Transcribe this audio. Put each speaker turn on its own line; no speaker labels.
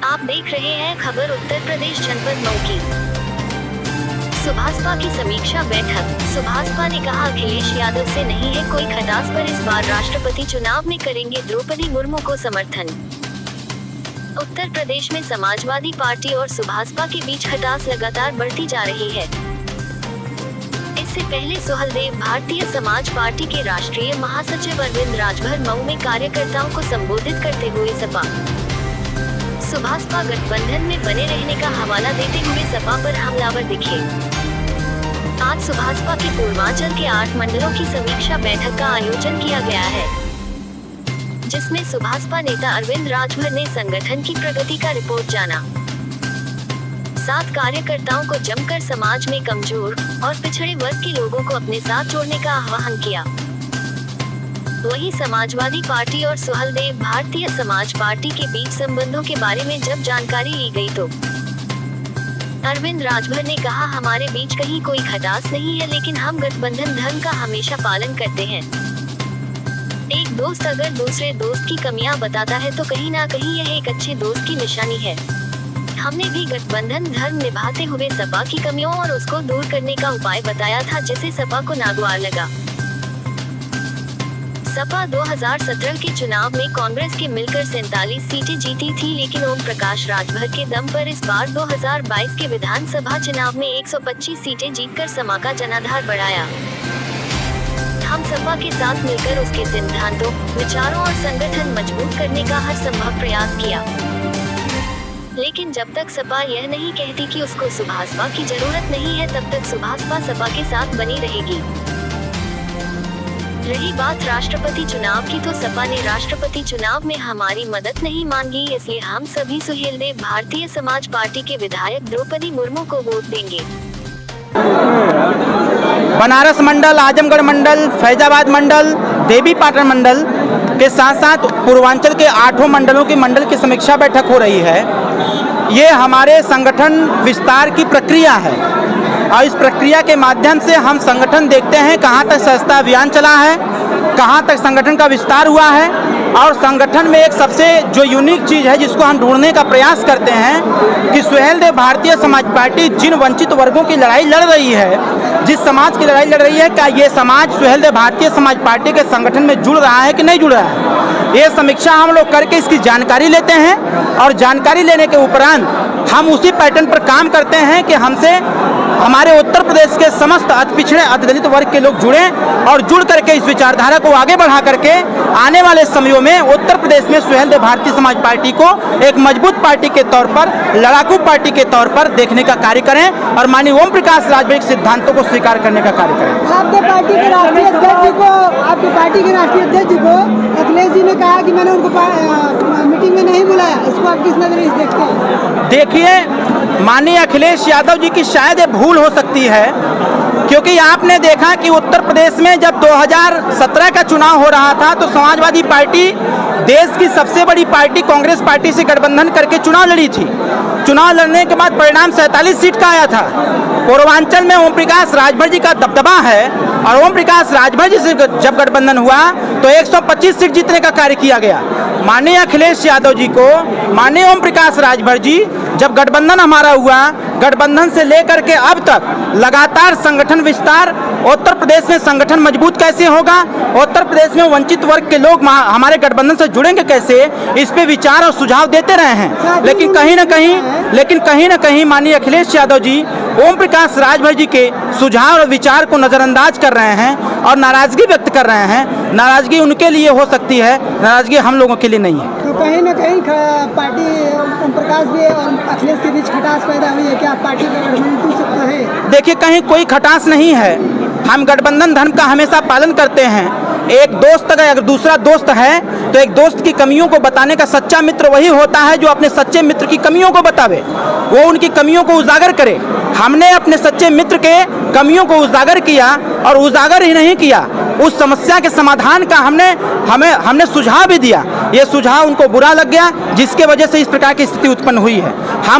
आप देख रहे हैं खबर उत्तर प्रदेश जनपद मऊ की। सुभाषपा की समीक्षा बैठक। सुभाषपा ने कहा अखिलेश यादव से नहीं है कोई खटास, पर इस बार राष्ट्रपति चुनाव में करेंगे द्रौपदी मुर्मू को समर्थन। उत्तर प्रदेश में समाजवादी पार्टी और सुभाषपा के बीच खटास लगातार बढ़ती जा रही है। इससे पहले सुहलदेव भारतीय समाज पार्टी के राष्ट्रीय महासचिव अरविंद राजभर मऊ में कार्यकर्ताओं को संबोधित करते हुए सपा सुभाषपा गठबंधन में बने रहने का हवाला देते हुए सपा पर हमलावर दिखे। आज सुभाषपा के पूर्वांचल के 8 मंडलों की समीक्षा बैठक का आयोजन किया गया है, जिसमें सुभाषपा नेता अरविंद राजभर ने संगठन की प्रगति का रिपोर्ट जाना। साथ कार्यकर्ताओं को जमकर समाज में कमजोर और पिछड़े वर्ग के लोगों को अपने साथ जोड़ने का आह्वान किया। वहीं समाजवादी पार्टी और सुहलदेव भारतीय समाज पार्टी के बीच संबंधों के बारे में जब जानकारी ली गई तो अरविंद राजभर ने कहा, हमारे बीच कहीं कोई खटास नहीं है, लेकिन हम गठबंधन धर्म का हमेशा पालन करते हैं। एक दोस्त अगर दूसरे दोस्त की कमियां बताता है तो कहीं ना कहीं यह एक अच्छे दोस्त की निशानी है। हमने भी गठबंधन धर्म निभाते हुए सपा की कमियों और उसको दूर करने का उपाय बताया था, जिसे सपा को नागवार लगा। सपा 2017 के चुनाव में कांग्रेस के मिलकर 47 सीटें जीती थी, लेकिन ओम प्रकाश राजभर के दम पर इस बार 2022 के विधानसभा चुनाव में 125 सीटें जीतकर सपा का जनाधार बढ़ाया। हम सपा के साथ मिलकर उसके सिद्धांतों, विचारों और संगठन मजबूत करने का हर संभव प्रयास किया, लेकिन जब तक सपा यह नहीं कहती कि उसको सुभाषपा की जरूरत नहीं है, तब तक सुभाषपा सपा के साथ बनी रहेगी। रही बात राष्ट्रपति चुनाव की, तो सपा ने राष्ट्रपति चुनाव में हमारी मदद नहीं मांगी, इसलिए हम सभी सुहेलदेव भारतीय समाज पार्टी के विधायक द्रौपदी मुर्मू को वोट देंगे।
बनारस मंडल, आजमगढ़ मंडल, फैजाबाद मंडल, देवीपाटन मंडल के साथ साथ पूर्वांचल के 8 मंडलों की मंडल की समीक्षा बैठक हो रही है। ये हमारे संगठन विस्तार की प्रक्रिया है और इस प्रक्रिया के माध्यम से हम संगठन देखते हैं कहाँ तक सदस्यता अभियान चला है, कहाँ तक संगठन का विस्तार हुआ है, और संगठन में एक सबसे जो यूनिक चीज़ है जिसको हम ढूंढने का प्रयास करते हैं कि सुहेलदेव भारतीय समाज पार्टी जिन वंचित वर्गों की लड़ाई लड़ रही है, जिस समाज की लड़ाई लड़ रही है, क्या ये समाज सुहेलदेव भारतीय समाज पार्टी के संगठन में जुड़ रहा है कि नहीं जुड़ रहा है। ये समीक्षा हम लोग करके इसकी जानकारी लेते हैं और जानकारी लेने के उपरांत हम उसी पैटर्न पर काम करते हैं कि हमसे हमारे उत्तर प्रदेश के समस्त अति पिछड़े अति दलित वर्ग के लोग जुड़ें और जुड़ करके इस विचारधारा को आगे बढ़ा करके आने वाले समयों में उत्तर प्रदेश में सुहेलदेव भारतीय समाज पार्टी को एक मजबूत पार्टी के तौर पर, लड़ाकू पार्टी के तौर पर देखने का कार्य करें और माननीय ओम प्रकाश राजभर के सिद्धांतों को स्वीकार करने का कार्य करें।
आपकी पार्टी के राष्ट्रीय अध्यक्ष जी को अखिलेश जी ने कहा कि मैंने उनको मीटिंग में नहीं बुलाया, इसको आप किस नजरिए से देखते हैं?
देखिए, माननीय अखिलेश यादव जी की शायद ये भूल हो सकती है, क्योंकि आपने देखा कि उत्तर प्रदेश में जब 2017 का चुनाव हो रहा था तो समाजवादी पार्टी देश की सबसे बड़ी पार्टी कांग्रेस पार्टी से गठबंधन करके चुनाव लड़ी थी। चुनाव लड़ने के बाद परिणाम 47 सीट का आया था। पूर्वांचल में ओम प्रकाश राजभर जी का दबदबा है और ओम प्रकाश राजभर जी से जब गठबंधन हुआ तो 125 सीट जीतने का कार्य किया गया। माननीय अखिलेश यादव जी को, माननीय ओम प्रकाश राजभर जी, जब गठबंधन हमारा हुआ, गठबंधन से लेकर के अब तक लगातार संगठन विस्तार, उत्तर प्रदेश में संगठन मजबूत कैसे होगा, उत्तर प्रदेश में वंचित वर्ग के लोग हमारे गठबंधन से जुड़ेंगे कैसे, इस पे विचार और सुझाव देते रहे हैं। लेकिन कहीं ना कहीं माननीय अखिलेश यादव जी ओम प्रकाश राजभर जी के सुझाव और विचार को नज़रअंदाज कर रहे हैं और नाराजगी व्यक्त कर रहे हैं। नाराजगी उनके लिए हो सकती है, नाराजगी हम लोगों के लिए नहीं है।
तो कहीं ना कहीं पार्टी ओम प्रकाश जी और अखिलेश के बीच खटास पैदा हुई है, क्या पार्टी का गठबंधन टूट सकता है?
देखिए, कहीं कोई खटास नहीं है। हम गठबंधन धर्म का हमेशा पालन करते हैं। एक दोस्त अगर दूसरा दोस्त है तो एक दोस्त की कमियों को बताने का सच्चा मित्र वही होता है जो अपने सच्चे मित्र की कमियों को बतावे, वो उनकी कमियों को उजागर करे। हमने अपने सच्चे मित्र के कमियों को उजागर किया और उजागर ही नहीं किया, उस समस्या के समाधान का हमने सुझाव भी दिया। ये सुझाव उनको बुरा लग गया, जिसके वजह से इस प्रकार की स्थिति उत्पन्न हुई है। हम